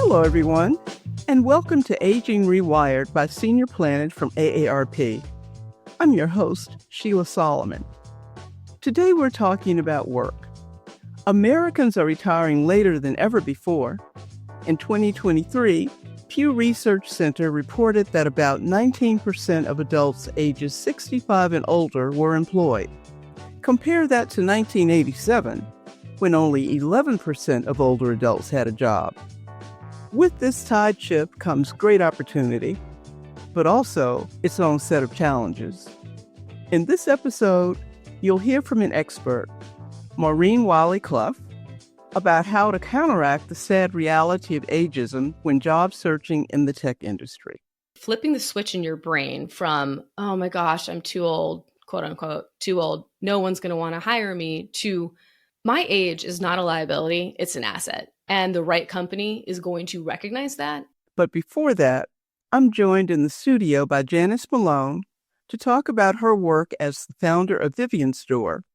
Hello, everyone, and welcome to Aging Rewired by Senior Planet from AARP. I'm your host, Sheila Solomon. Today we're talking about work. Americans are retiring later than ever before. In 2023, Pew Research Center reported that about 19% of adults ages 65 and older were employed. Compare that to 1987, when only 11% of older adults had a job. With this tide shift comes great opportunity, but also its own set of challenges. In this episode, you'll hear from an expert, Maureen Wiley-Clough, about how to counteract the sad reality of ageism when job searching in the tech industry. Flipping the switch in your brain from, oh my gosh, I'm too old, quote unquote, too old, no one's going to want to hire me, to my age is not a liability, it's an asset. And the right company is going to recognize that. But before that, I'm joined in the studio by Janice Malone to talk about her work as the founder of Vivian Store,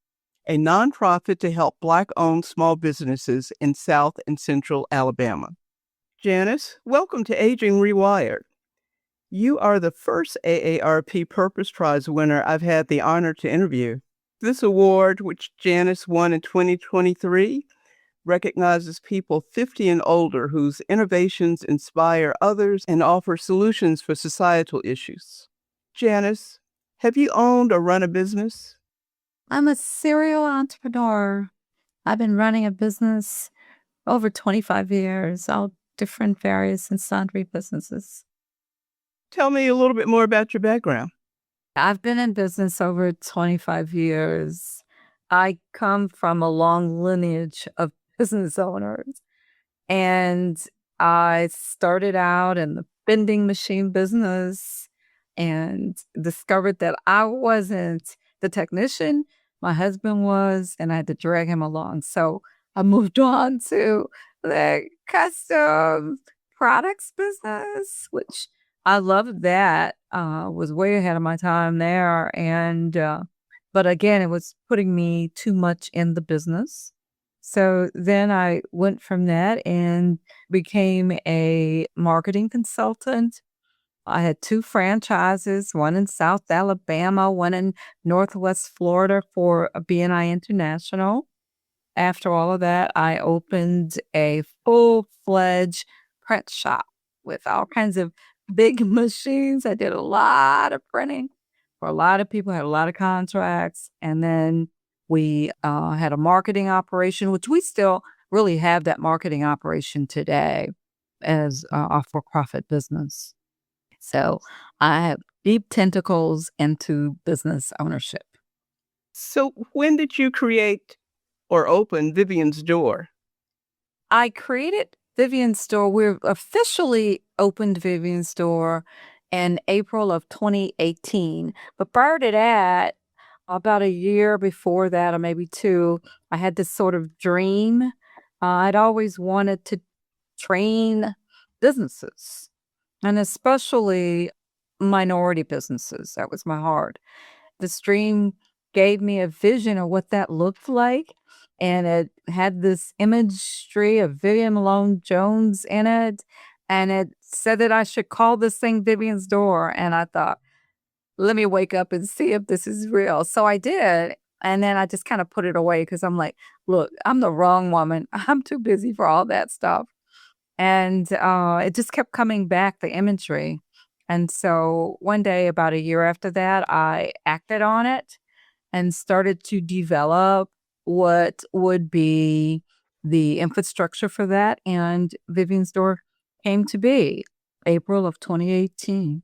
a nonprofit to help Black-owned small businesses in South and Central Alabama. Janice, welcome to Aging Rewired. You are the first AARP Purpose Prize winner I've had the honor to interview. This award, which Janice won in 2023, recognizes people 50 and older whose innovations inspire others and offer solutions for societal issues. Janice, have you owned or run a business? I'm a serial entrepreneur. I've been running a business over 25 years, all different various and sundry businesses. Tell me a little bit more about your background. I've been in business over 25 years. I come from a long lineage of business owners. And I started out in the vending machine business and discovered that I wasn't the technician. My husband was, and I had to drag him along. So I moved on to the custom products business, which I loved that. Was way ahead of my time there. And, but again, it was putting me too much in the business. So then I went from that and became a marketing consultant. I had 2 franchises, one in South Alabama, one in Northwest Florida for BNI International. After all of that, I opened a full-fledged print shop with all kinds of big machines. I did a lot of printing for a lot of people, had a lot of contracts, and then we had a marketing operation, which we still really have that marketing operation today as a for-profit business. So I have deep tentacles into business ownership. So when did you create or open Vivian's Door? I created Vivian Store. We officially opened Vivian Store in April of 2018. But prior to that, about a year before that, or maybe 2, I had this sort of dream. I'd always wanted to train businesses, and especially minority businesses. That was my heart. This dream gave me a vision of what that looked like, and it had this imagery of Vivian Malone Jones in it, and it said that I should call this thing Vivian's Door, and I thought, let me wake up and see if this is real. So I did. And then I just kind of put it away because I'm like, look, I'm the wrong woman. I'm too busy for all that stuff. And it just kept coming back, the imagery. And so one day, about a year after that, I acted on it and started to develop what would be the infrastructure for that. And Vivian's Door came to be April of 2018.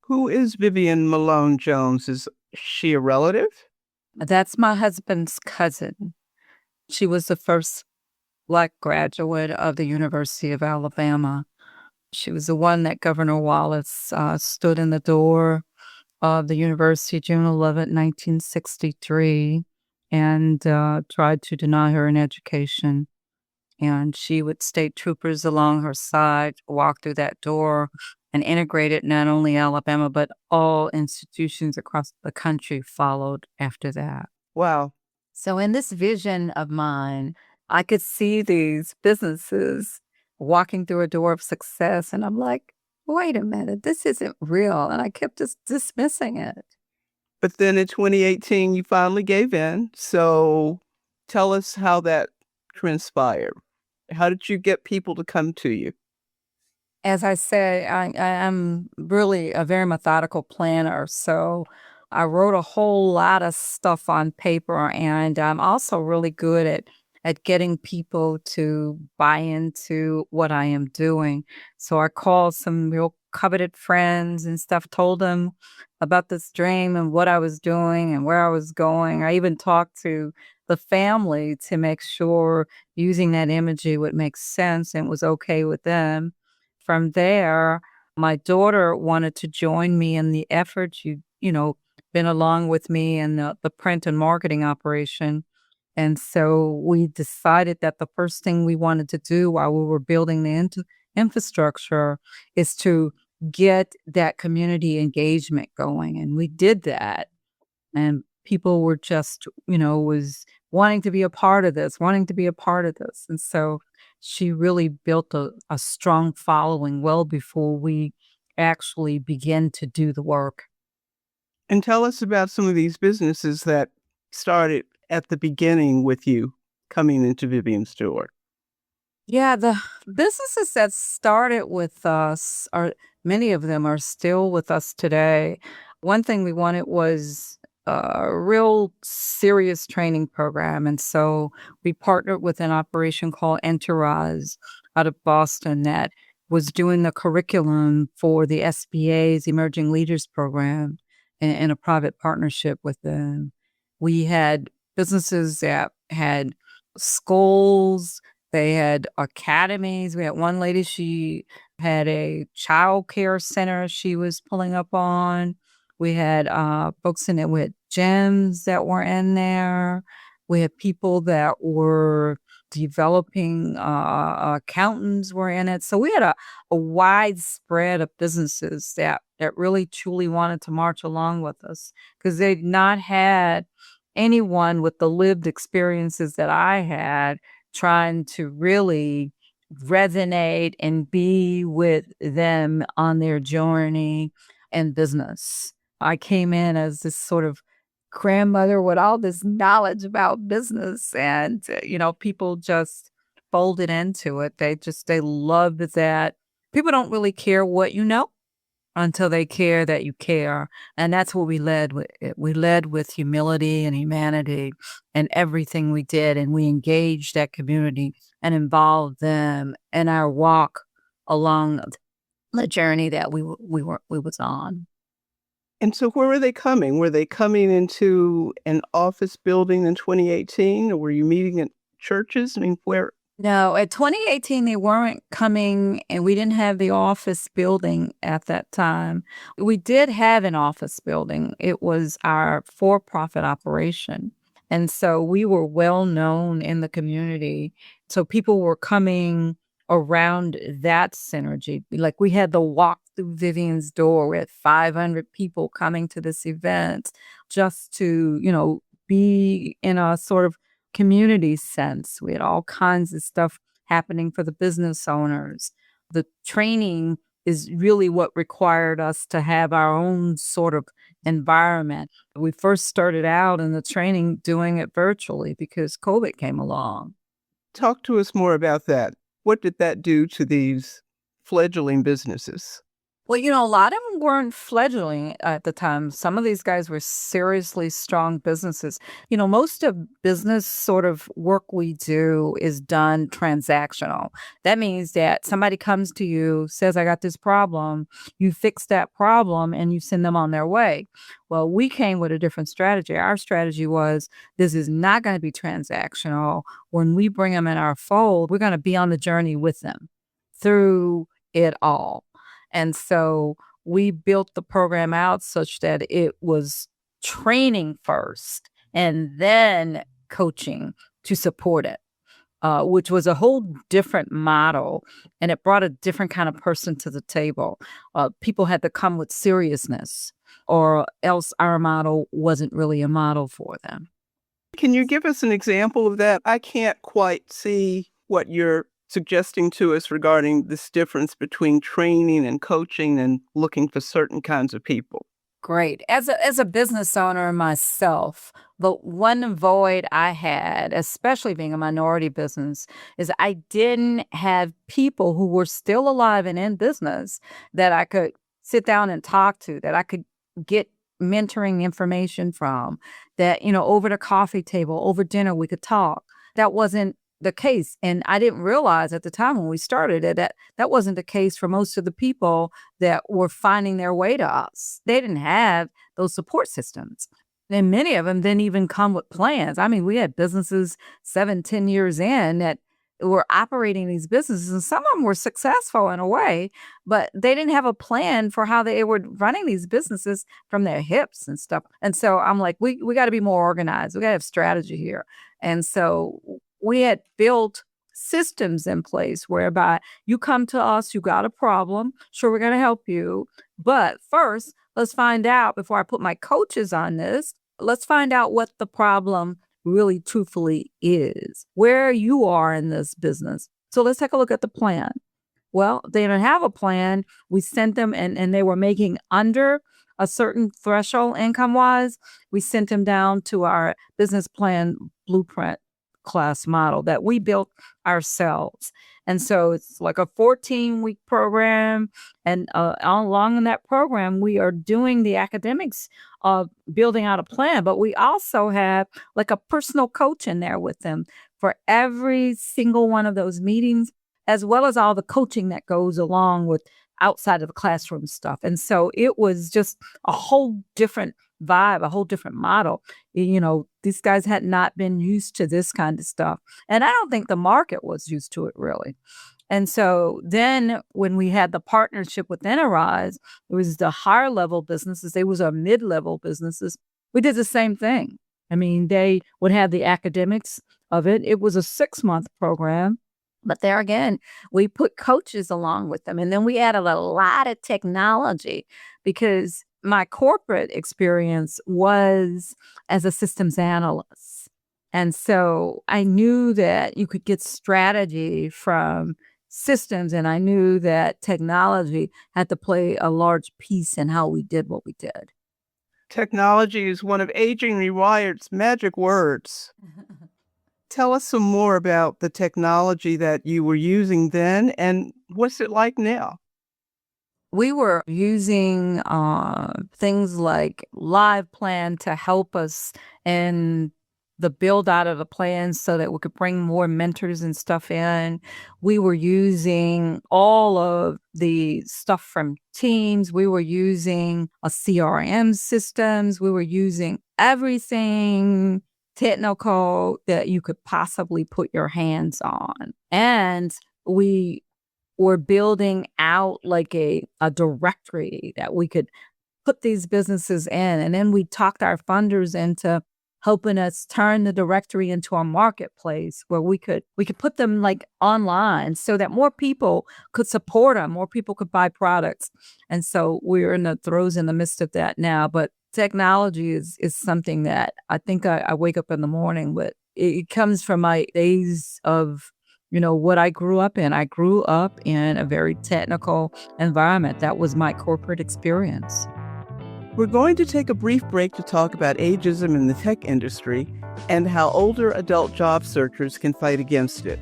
Who is Vivian Malone Jones? Is she a relative? That's my husband's cousin. She was the first Black graduate of the University of Alabama. She was the one that Governor Wallace stood in the door of the university June 11, 1963, and tried to deny her an education. And she would state troopers along her side walk through that door and integrated not only Alabama, but all institutions across the country followed after that. Wow. So in this vision of mine, I could see these businesses walking through a door of success. And I'm like, wait a minute, this isn't real. And I kept just dismissing it. But then in 2018, you finally gave in. So tell us how that transpired. How did you get people to come to you? As I said, I'm really a very methodical planner. So I wrote a whole lot of stuff on paper, and I'm also really good at getting people to buy into what I am doing. So I called some real coveted friends and stuff, told them about this dream and what I was doing and where I was going. I even talked to the family to make sure using that imagery would make sense and was okay with them. From there, my daughter wanted to join me in the effort. Been along with me in the print and marketing operation. And so we decided that the first thing we wanted to do while we were building the infrastructure is to get that community engagement going. And we did that. And people were just, was wanting to be a part of this, wanting to be a part of this. And so she really built a strong following well before we actually begin to do the work. And tell us about some of these businesses that started at the beginning with you coming into Vivian's store. Yeah, the businesses that started with us many of them are still with us today. One thing we wanted was a real serious training program. And so we partnered with an operation called Entourage out of Boston that was doing the curriculum for the SBA's Emerging Leaders Program in a private partnership with them. We had businesses that had schools, they had academies. We had one lady, she had a child care center she was pulling up on. We had folks in it with gyms that were in there. We had people that were developing, accountants were in it. So we had a wide spread of businesses that really truly wanted to march along with us because they'd not had anyone with the lived experiences that I had trying to really resonate and be with them on their journey in business. I came in as this sort of grandmother with all this knowledge about business and, people just folded into it. They loved that. People don't really care what you know until they care that you care. And that's what we led with. We led with humility and humanity in everything we did. And we engaged that community and involved them in our walk along the journey that we was on. And so where were they coming? Were they coming into an office building in 2018, or were you meeting at churches? I mean, where? No, at 2018, they weren't coming, and we didn't have the office building at that time. We did have an office building. It was our for-profit operation. And so we were well known in the community. So people were coming around that synergy. Like we had the walk through Vivian's door. We had 500 people coming to this event just to, be in a sort of community sense. We had all kinds of stuff happening for the business owners. The training is really what required us to have our own sort of environment. We first started out in the training doing it virtually because COVID came along. Talk to us more about that. What did that do to these fledgling businesses? Well, a lot of them weren't fledgling at the time. Some of these guys were seriously strong businesses. Most of business sort of work we do is done transactional. That means that somebody comes to you, says, I got this problem. You fix that problem and you send them on their way. Well, we came with a different strategy. Our strategy was this is not going to be transactional. When we bring them in our fold, we're going to be on the journey with them through it all. And so we built the program out such that it was training first and then coaching to support it, which was a whole different model. And it brought a different kind of person to the table. People had to come with seriousness or else our model wasn't really a model for them. Can you give us an example of that? I can't quite see what you're suggesting to us regarding this difference between training and coaching and looking for certain kinds of people. Great. As a business owner myself, the one void I had, especially being a minority business, is I didn't have people who were still alive and in business that I could sit down and talk to, that I could get mentoring information from, that, over the coffee table, over dinner, we could talk. That wasn't the case. And I didn't realize at the time when we started it that wasn't the case for most of the people that were finding their way to us. They didn't have those support systems. And many of them didn't even come with plans. I mean, we had businesses 7-10 years in that were operating these businesses, and some of them were successful in a way, but they didn't have a plan for how they were running these businesses from their hips and stuff. And so I'm like, we got to be more organized. We got to have strategy here. And so we had built systems in place whereby you come to us, you got a problem, sure, we're going to help you. But first, let's find out, before I put my coaches on this, let's find out what the problem really truthfully is, where you are in this business. So let's take a look at the plan. Well, they didn't have a plan. We sent them and they were making under a certain threshold income-wise. We sent them down to our business plan blueprint class model that we built ourselves. And so it's like a 14-week program. And along in that program, we are doing the academics of building out a plan, but we also have like a personal coach in there with them for every single one of those meetings, as well as all the coaching that goes along with outside of the classroom stuff. And so it was just a whole different vibe, a whole different model. These guys had not been used to this kind of stuff. And I don't think the market was used to it really. And so then when we had the partnership with Enterprise, it was the higher level businesses, they was our mid-level businesses. We did the same thing. I mean, they would have the academics of it. It was a 6-month program. But there again, we put coaches along with them. And then we added a lot of technology because my corporate experience was as a systems analyst. And so I knew that you could get strategy from systems, and I knew that technology had to play a large piece in how we did what we did. Technology is one of Aging Rewired's magic words. Tell us some more about the technology that you were using then, and what's it like now? We were using things like Live Plan to help us in the build out of the plan so that we could bring more mentors and stuff in. We were using all of the stuff from Teams. We were using a CRM systems. We were using everything technical that you could possibly put your hands on. And we were building out like a directory that we could put these businesses in. And then we talked our funders into helping us turn the directory into a marketplace where we could put them like online so that more people could support them, more people could buy products. And so we're in the midst of that now. But technology is something that I think I wake up in the morning with. It comes from my days of, what I grew up in. I grew up in a very technical environment. That was my corporate experience. We're going to take a brief break to talk about ageism in the tech industry and how older adult job searchers can fight against it.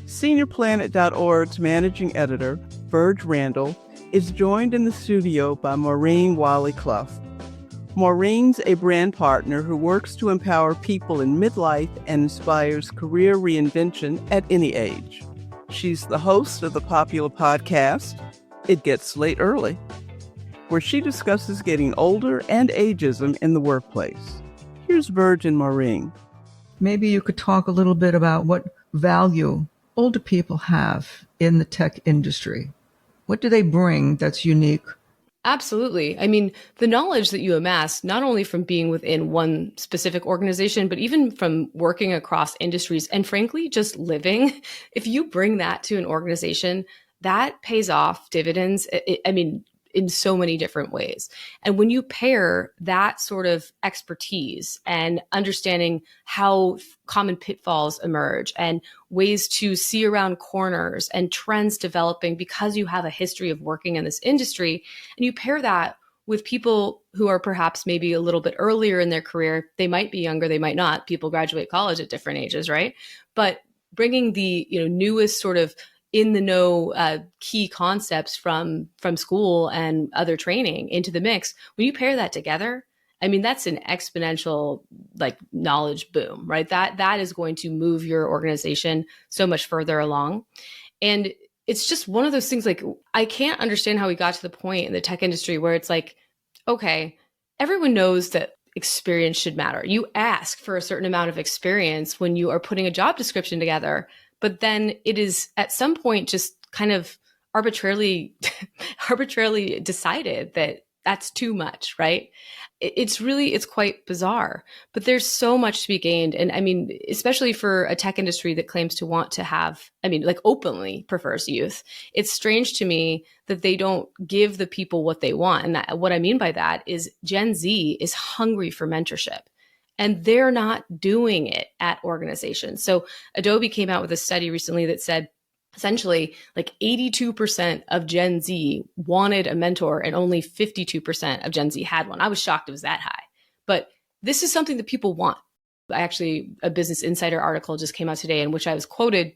SeniorPlanet.org's managing editor, Virg Randall, is joined in the studio by Maureen Wiley-Clough. Maureen's a brand partner who works to empower people in midlife and inspires career reinvention at any age. She's the host of the popular podcast, It Gets Late Early, where she discusses getting older and ageism in the workplace. Here's Virg and Maureen. Maybe you could talk a little bit about what value older people have in the tech industry. What do they bring that's unique? Absolutely. I mean, the knowledge that you amass, not only from being within one specific organization, but even from working across industries and frankly, just living, if you bring that to an organization, that pays off dividends. in so many different ways. And when you pair that sort of expertise and understanding how common pitfalls emerge and ways to see around corners and trends developing because you have a history of working in this industry, and you pair that with people who are perhaps maybe a little bit earlier in their career, they might be younger, they might not. People graduate college at different ages, right? But bringing the newest sort of in the know key concepts from school and other training into the mix, when you pair that together, I mean, that's an exponential like knowledge boom, right? That is going to move your organization so much further along. And it's just one of those things, like, I can't understand how we got to the point in the tech industry where it's like, okay, everyone knows that experience should matter. You ask for a certain amount of experience when you are putting a job description together, but then it is at some point just kind of arbitrarily decided that that's too much, right? It's quite bizarre, but there's so much to be gained. And I mean, especially for a tech industry that claims to want to have, I mean, like openly prefers youth, it's strange to me that they don't give the people what they want. And what I mean by that is Gen Z is hungry for mentorship, and they're not doing it at organizations. So Adobe came out with a study recently that said, essentially, like 82% of Gen Z wanted a mentor and only 52% of Gen Z had one. I was shocked it was that high. But this is something that people want. Actually, a Business Insider article just came out today in which I was quoted.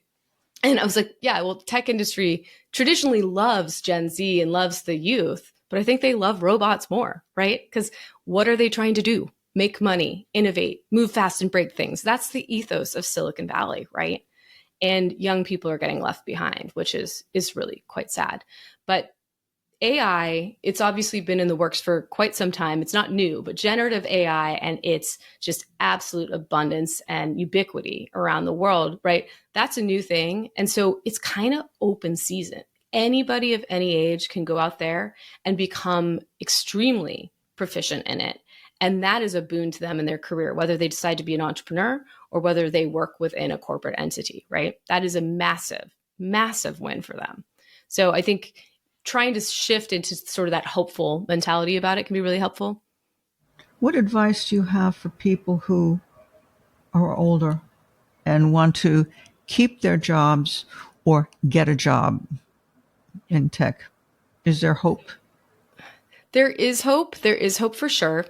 And I was like, yeah, well, tech industry traditionally loves Gen Z and loves the youth, but I think they love robots more, right? Because what are they trying to do? Make money, innovate, move fast and break things. That's the ethos of Silicon Valley, right? And young people are getting left behind, which is really quite sad. But AI, it's obviously been in the works for quite some time. It's not new, but generative AI and its just absolute abundance and ubiquity around the world, right? That's a new thing. And so it's kind of open season. Anybody of any age can go out there and become extremely proficient in it. And that is a boon to them in their career, whether they decide to be an entrepreneur or whether they work within a corporate entity, right? That is a massive, massive win for them. So I think trying to shift into sort of that hopeful mentality about it can be really helpful. What advice do you have for people who are older and want to keep their jobs or get a job in tech? Is there hope? There is hope. There is hope for sure.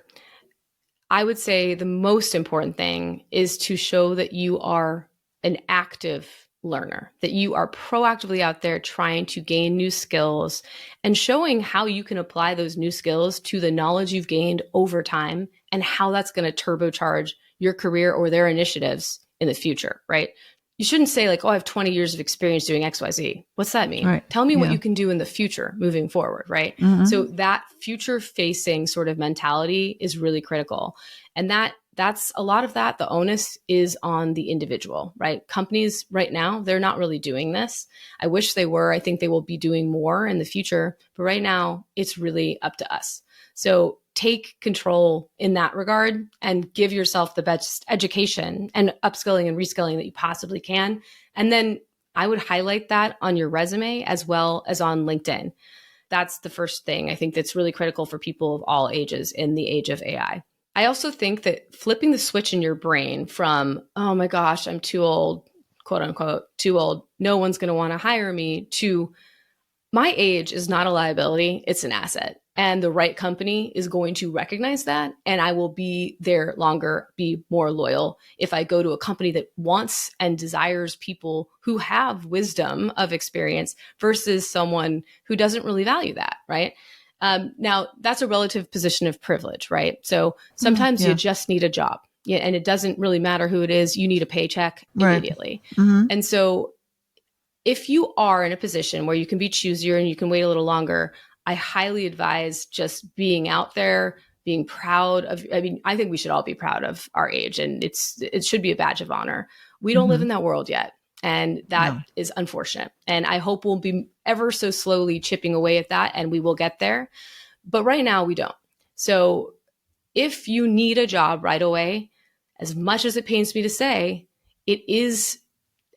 I would say the most important thing is to show that you are an active learner, that you are proactively out there trying to gain new skills and showing how you can apply those new skills to the knowledge you've gained over time and how that's going to turbocharge your career or their initiatives in the future, right? You shouldn't say like, oh, I have 20 years of experience doing XYZ. What's that mean? Right. Tell me what you can do in the future moving forward, right? Mm-hmm. So that future facing sort of mentality is really critical. And that's a lot of that. The onus is on the individual, right? Companies right now, they're not really doing this. I wish they were. I think they will be doing more in the future. But right now, it's really up to us. So take control in that regard and give yourself the best education and upskilling and reskilling that you possibly can. And then I would highlight that on your resume as well as on LinkedIn. That's the first thing I think that's really critical for people of all ages in the age of AI. I also think that flipping the switch in your brain from, oh my gosh, I'm too old, quote unquote, too old, no one's going to want to hire me, to my age is not a liability, it's an asset. And the right company is going to recognize that. And I will be there longer, be more loyal if I go to a company that wants and desires people who have wisdom of experience versus someone who doesn't really value that, right? Now, that's a relative position of privilege, right? So sometimes you just need a job. Yeah, and it doesn't really matter who it is. You need a paycheck immediately. Right. Mm-hmm. And so if you are in a position where you can be choosier and you can wait a little longer, I highly advise just being out there, being proud of, I mean, I think we should all be proud of our age, and it should be a badge of honor. We don't live in that world yet. And that is unfortunate. And I hope we'll be ever so slowly chipping away at that and we will get there. But right now we don't. So if you need a job right away, as much as it pains me to say, it is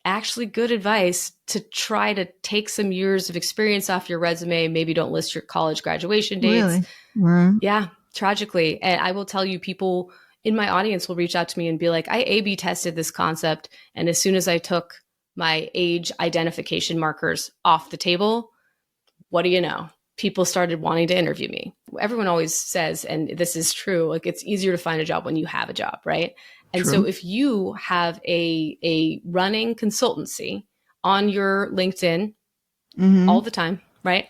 actually good advice to try to take some years of experience off your resume. Maybe don't list your college graduation dates. Really? Right. Yeah, tragically. And I will tell you, people in my audience will reach out to me and be like, I A/B tested this concept. And as soon as I took my age identification markers off the table, what do you know? People started wanting to interview me. Everyone always says, and this is true, like it's easier to find a job when you have a job, right? And True. so if you have a running consultancy on your LinkedIn all the time, right?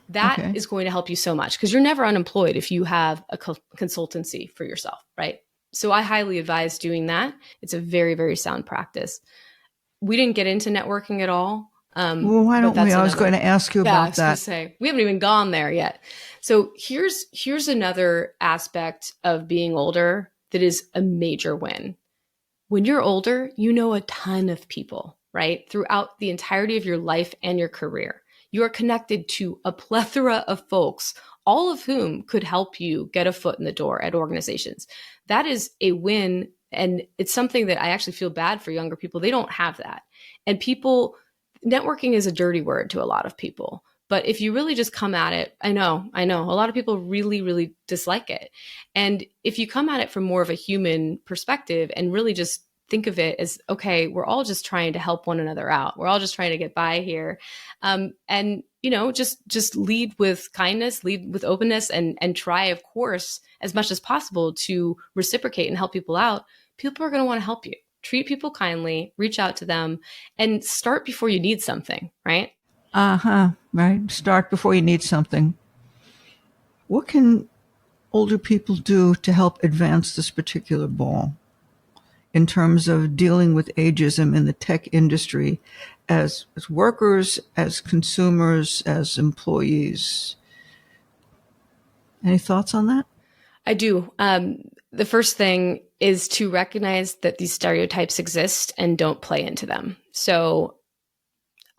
That is going to help you so much because you're never unemployed if you have a consultancy for yourself, right? So I highly advise doing that. It's a very, very sound practice. We didn't get into networking at all. Well, why don't we? I was going to ask you about that. I was going to say, we haven't even gone there yet. So here's another aspect of being older that is a major win. When you're older, you know a ton of people, right? Throughout the entirety of your life and your career. You are connected to a plethora of folks, all of whom could help you get a foot in the door at organizations. That is a win. And it's something that I actually feel bad for younger people. They don't have that. And networking is a dirty word to a lot of people. But if you really just come at it, I know, a lot of people really, really dislike it. And if you come at it from more of a human perspective and really just think of it as, okay, we're all just trying to help one another out. We're all just trying to get by here. And, just lead with kindness, lead with openness, and try, of course, as much as possible to reciprocate and help people out. People are going to want to help you. Treat people kindly, reach out to them, and start before you need something, right? Right. Start before you need something. What can older people do to help advance this particular ball in terms of dealing with ageism in the tech industry as workers, as consumers, as employees? Any thoughts on that? I do. The first thing is to recognize that these stereotypes exist and don't play into them. So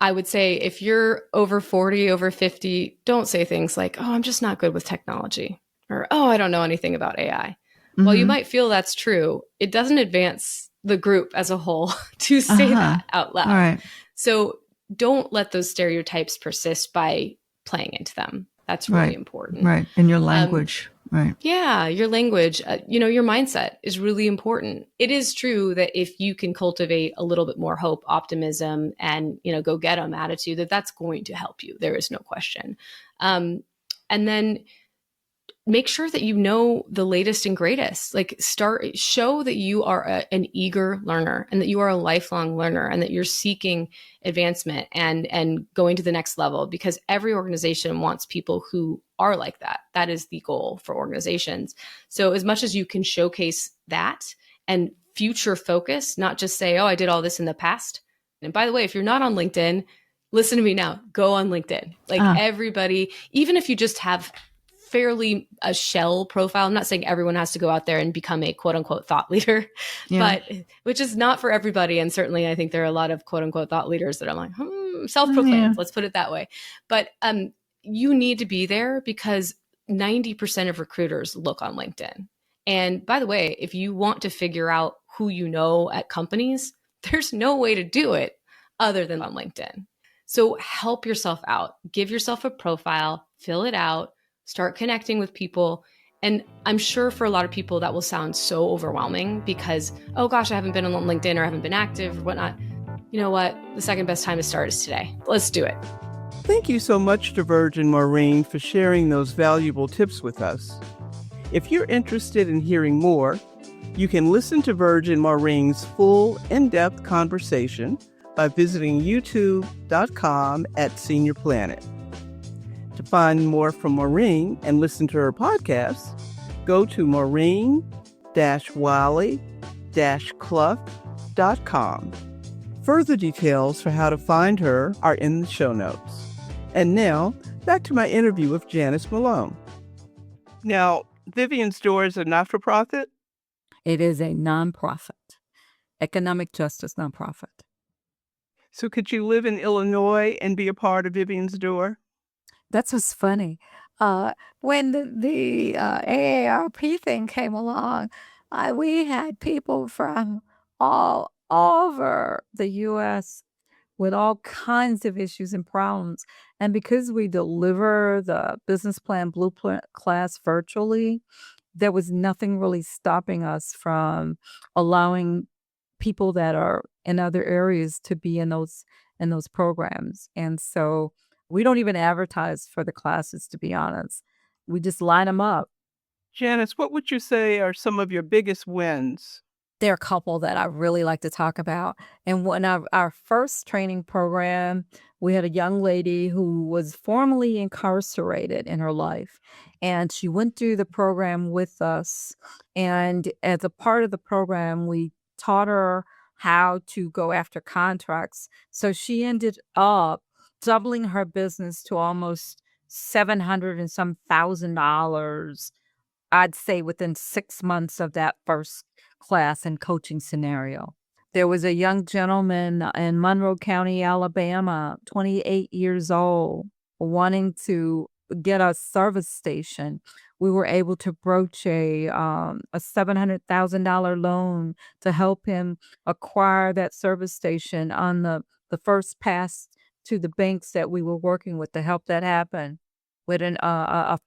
I would say if you're over 40, over 50, don't say things like, oh, I'm just not good with technology, or, oh, I don't know anything about AI. While you might feel that's true, it doesn't advance the group as a whole to say that out loud. All right. So don't let those stereotypes persist by playing into them. That's really important. Right. In your language. Right. Yeah, your language, your mindset is really important. It is true that if you can cultivate a little bit more hope, optimism, and, go get 'em attitude, that's going to help you. There is no question. And then make sure that you know the latest and greatest. Show that you are an eager learner and that you are a lifelong learner and that you're seeking advancement and going to the next level, because every organization wants people who are like that. That is the goal for organizations. So as much as you can showcase that and future focus, not just say, oh, I did all this in the past. And by the way, if you're not on LinkedIn, listen to me now, go on LinkedIn. Everybody, even if you just have fairly a shell profile. I'm not saying everyone has to go out there and become a quote unquote thought leader, but which is not for everybody. And certainly I think there are a lot of quote unquote thought leaders that I'm like, self-proclaimed, let's put it that way. But you need to be there because 90% of recruiters look on LinkedIn. And by the way, if you want to figure out who you know at companies, there's no way to do it other than on LinkedIn. So help yourself out, give yourself a profile, fill it out, start connecting with people. And I'm sure for a lot of people that will sound so overwhelming because, oh gosh, I haven't been on LinkedIn or I haven't been active or whatnot. You know what? The second best time to start is today. Let's do it. Thank you so much to Virgin Maureen for sharing those valuable tips with us. If you're interested in hearing more, you can listen to Virgin Maureen's full in-depth conversation by visiting youtube.com/SeniorPlanet. To find more from Maureen and listen to her podcasts, go to maureen-wiley-clough.com. Further details for how to find her are in the show notes. And now, back to my interview with Janice Malone. Now, Vivian's Store is a not-for-profit? It is a nonprofit, economic justice nonprofit. So could you live in Illinois and be a part of Vivian's Door? That's what's funny. When the AARP thing came along, we had people from all over the U.S. with all kinds of issues and problems. And because we deliver the business plan blueprint class virtually, there was nothing really stopping us from allowing people that are in other areas to be in those programs. And so we don't even advertise for the classes, to be honest. We just line them up. Janice, what would you say are some of your biggest wins? There are a couple that I really like to talk about. And when our first training program, we had a young lady who was formerly incarcerated in her life. And she went through the program with us. And as a part of the program, we taught her how to go after contracts. So she ended up doubling her business to almost 700 and some $1,000, I'd say, within 6 months of that first class and coaching scenario. There was a young gentleman in Monroe County, Alabama, 28 years old, wanting to get a service station. We were able to broach a $700,000 loan to help him acquire that service station on the first pass to the banks that we were working with to help that happen. With a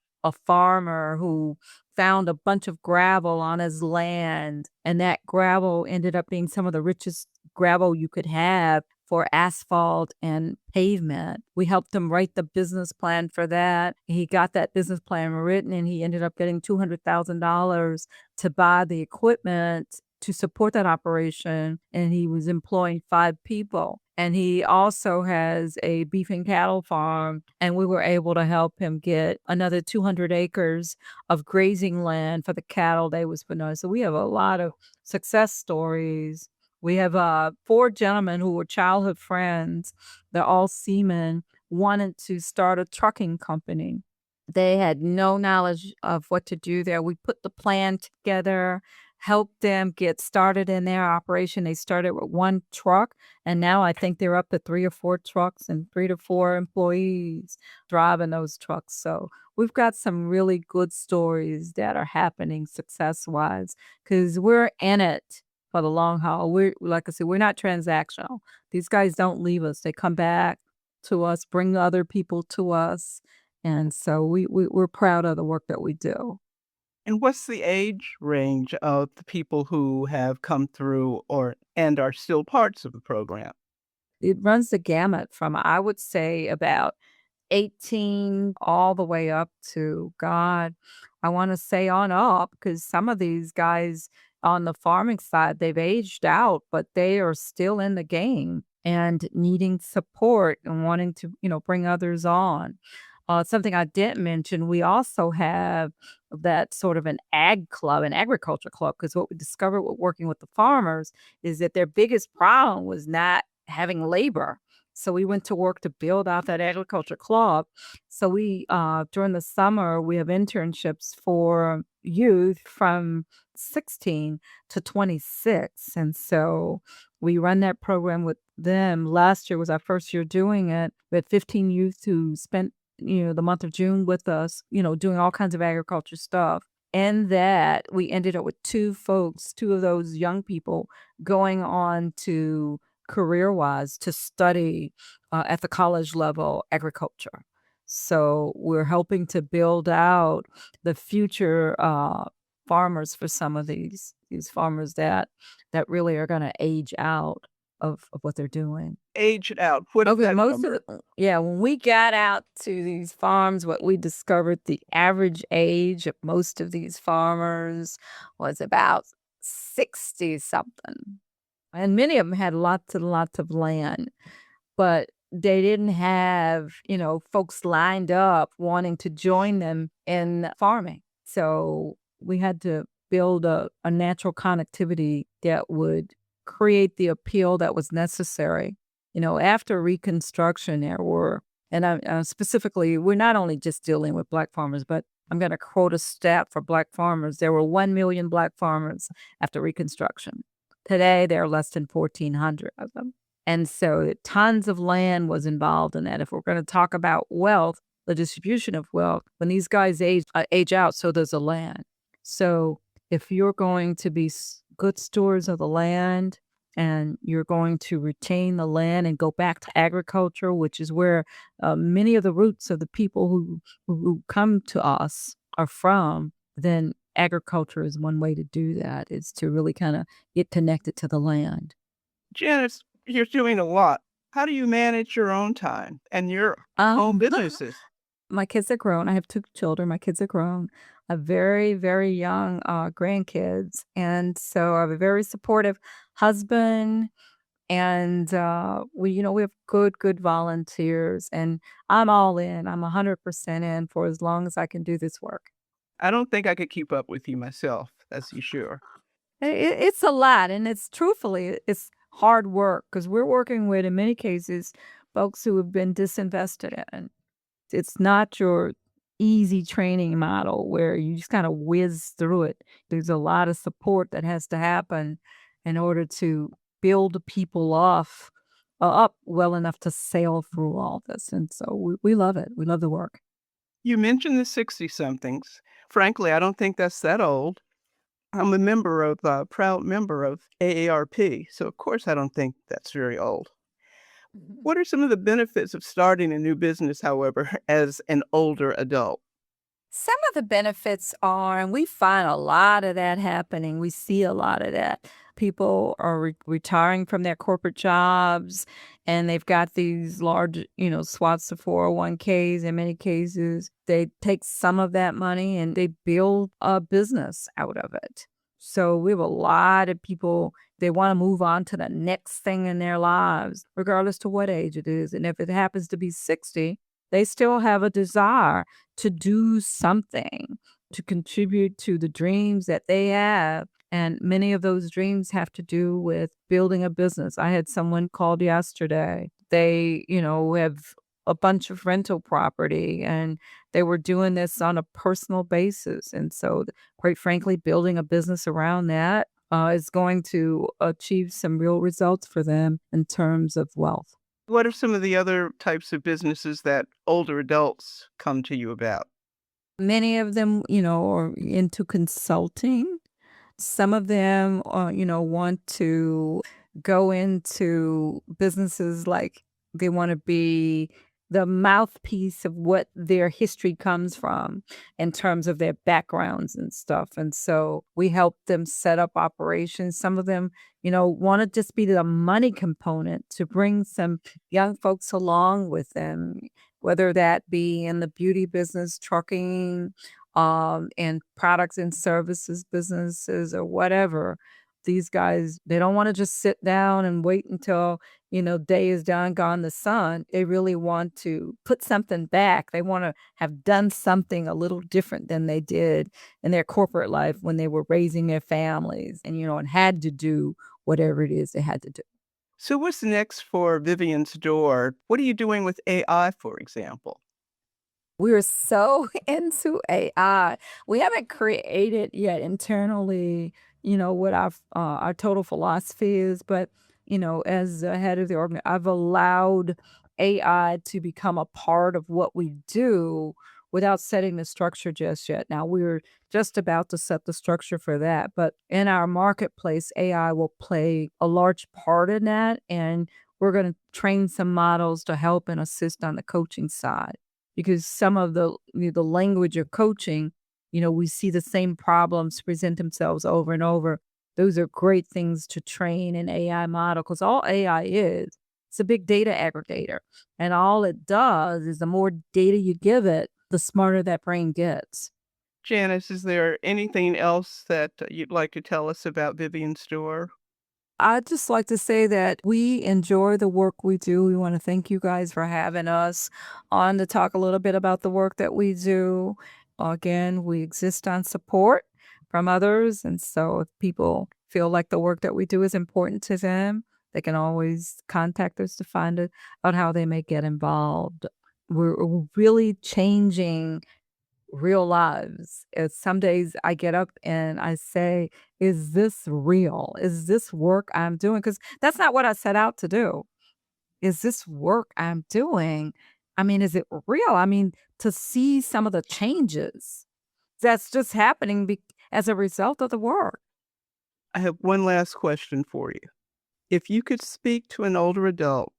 farmer who found a bunch of gravel on his land, and that gravel ended up being some of the richest gravel you could have for asphalt and pavement. We helped him write the business plan for that. He got that business plan written, and he ended up getting $200,000 to buy the equipment to support that operation, and he was employing 5 people. And he also has a beef and cattle farm, and we were able to help him get another 200 acres of grazing land for the cattle they was putting on. So we have a lot of success stories. We have 4 gentlemen who were childhood friends. They're all seamen, wanted to start a trucking company. They had no knowledge of what to do there. We put the plan together, helped them get started in their operation. They started with 1 truck, and now I think they're up to 3 or 4 trucks and 3 to 4 employees driving those trucks. So we've got some really good stories that are happening success-wise because we're in it for the long haul. We're, like I said, we're not transactional. These guys don't leave us. They come back to us, bring other people to us. And so we're proud of the work that we do. And what's the age range of the people who have come through and are still parts of the program? It runs the gamut from, I would say, about 18 all the way up to, God, I want to say on up, because some of these guys on the farming side, they've aged out, but they are still in the game and needing support and wanting to, bring others on. Something I didn't mention, we also have that sort of an ag club, an agriculture club, because what we discovered with working with the farmers is that their biggest problem was not having labor. So we went to work to build out that agriculture club. So we, during the summer, we have internships for youth from 16 to 26. And so we run that program with them. Last year was our first year doing it. We had 15 youth who spent the month of June with us, doing all kinds of agriculture stuff. And that we ended up with 2 of those young people going on to career-wise to study at the college level agriculture. So we're helping to build out the future farmers for some of these farmers that really are going to age out of what they're doing. Aged out. What is that number? When we got out to these farms, what we discovered, the average age of most of these farmers was about 60 something. And many of them had lots and lots of land, but they didn't have, folks lined up wanting to join them in farming. So we had to build a natural connectivity that would create the appeal that was necessary. After Reconstruction, there were, and specifically, we're not only just dealing with Black farmers, but I'm going to quote a stat for Black farmers. There were 1 million Black farmers after Reconstruction. Today, there are less than 1,400 of them. And so tons of land was involved in that. If we're going to talk about wealth, the distribution of wealth, when these guys age out, so does the land. So if you're going to be good stewards of the land, and you're going to retain the land and go back to agriculture, which is where many of the roots of the people who come to us are from, then agriculture is one way to do that, is to really kind of get connected to the land. Janice, you're doing a lot. How do you manage your own time and your own businesses? My kids are grown. I have 2 children. My kids are grown. I have very, very young grandkids. And so I have a very supportive husband. And we have good volunteers. And I'm all in. I'm 100% in for as long as I can do this work. I don't think I could keep up with you myself, that's you sure. It's a lot. And it's hard work because we're working with, in many cases, folks who have been disinvested in. It's not your easy training model where you just kind of whiz through it. There's a lot of support that has to happen in order to build people up well enough to sail through all this. And so we love it. We love the work. You mentioned the 60-somethings. Frankly, I don't think that's that old. I'm a proud member of AARP, so of course I don't think that's very old. What are some of the benefits of starting a new business, however, as an older adult? Some of the benefits are, and we find a lot of that happening. We see a lot of that. People are retiring from their corporate jobs, and they've got these large, swaths of 401ks. In many cases, they take some of that money and they build a business out of it. So we have a lot of people, they want to move on to the next thing in their lives, regardless to what age it is. And if it happens to be 60, they still have a desire to do something to contribute to the dreams that they have. And many of those dreams have to do with building a business. I had someone called yesterday. They, have a bunch of rental property and they were doing this on a personal basis. And so, quite frankly, building a business around that is going to achieve some real results for them in terms of wealth. What are some of the other types of businesses that older adults come to you about? Many of them, are into consulting. Some of them, want to go into businesses like they want to be the mouthpiece of what their history comes from in terms of their backgrounds and stuff. And so we help them set up operations. Some of them, want to just be the money component to bring some young folks along with them, whether that be in the beauty business, trucking, and products and services businesses or whatever. These guys, they don't want to just sit down and wait until, day is done, gone the sun. They really want to put something back. They want to have done something a little different than they did in their corporate life when they were raising their families and had to do whatever it is they had to do. So what's next for Vivian's Door? What are you doing with AI, for example? We're so into AI. We haven't created yet internally, what our total philosophy is, but as the head of the organ, I've allowed AI to become a part of what we do without setting the structure just yet. Now we're just about to set the structure for that, but in our marketplace, AI will play a large part in that, and we're going to train some models to help and assist on the coaching side. Because some of the language of coaching, we see the same problems present themselves over and over. Those are great things to train an AI model because all AI is, it's a big data aggregator. And all it does is the more data you give it, the smarter that brain gets. Janice, is there anything else that you'd like to tell us about Vivian's Door? I'd just like to say that we enjoy the work we do. We want to thank you guys for having us on to talk a little bit about the work that we do. Again, we exist on support from others. And so if people feel like the work that we do is important to them, they can always contact us to find out how they may get involved. We're really changing real lives. Some days I get up and I say, is this real? Is this work I'm doing? Because that's not what I set out to do. Is this work I'm doing? I mean, is it real? I mean, to see some of the changes that's just happening as a result of the work. I have one last question for you. If you could speak to an older adult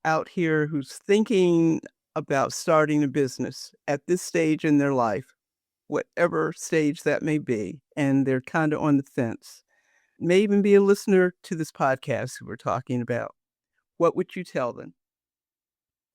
out here who's thinking about starting a business at this stage in their life, whatever stage that may be, and they're kind of on the fence, may even be a listener to this podcast who we're talking about, what would you tell them?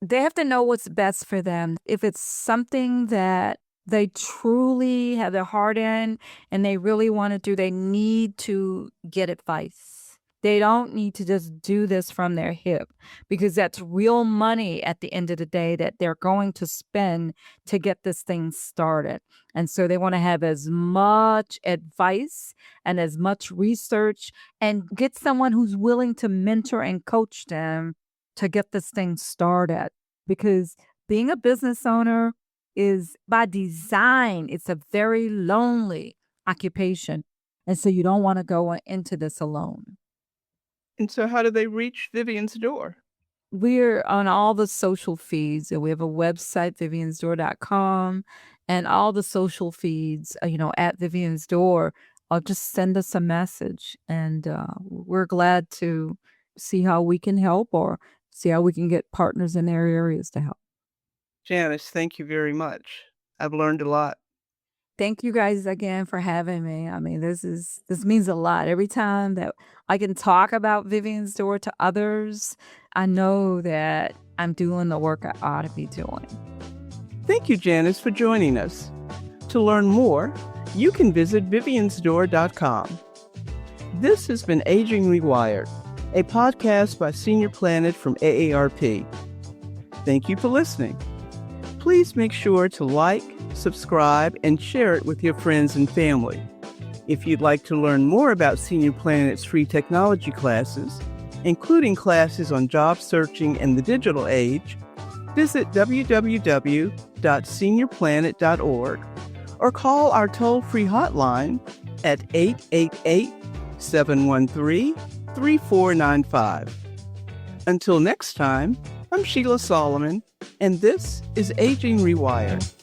They have to know what's best for them. If it's something that they truly have their heart in and they really want to do, they need to get advice. They don't need to just do this from their hip, because that's real money at the end of the day that they're going to spend to get this thing started. And so they want to have as much advice and as much research and get someone who's willing to mentor and coach them to get this thing started. Because being a business owner is, by design, it's a very lonely occupation. And so you don't want to go into this alone. And so how do they reach Vivian's door? We're on all the social feeds, and we have a website, viviansdoor.com, and all the social feeds, at Vivian's Door. Just send us a message, and we're glad to see how we can help or see how we can get partners in their areas to help. Janice, thank you very much. I've learned a lot. Thank you guys again for having me. I mean, this means a lot. Every time that I can talk about Vivian's Door to others, I know that I'm doing the work I ought to be doing. Thank you, Janice, for joining us. To learn more, you can visit viviansdoor.com. This has been Aging Rewired, a podcast by Senior Planet from AARP. Thank you for listening. Please make sure to like, subscribe, and share it with your friends and family. If you'd like to learn more about Senior Planet's free technology classes, including classes on job searching and the digital age, visit www.seniorplanet.org or call our toll-free hotline at 888-713-3495. Until next time, I'm Sheila Solomon, and this is Aging Rewired.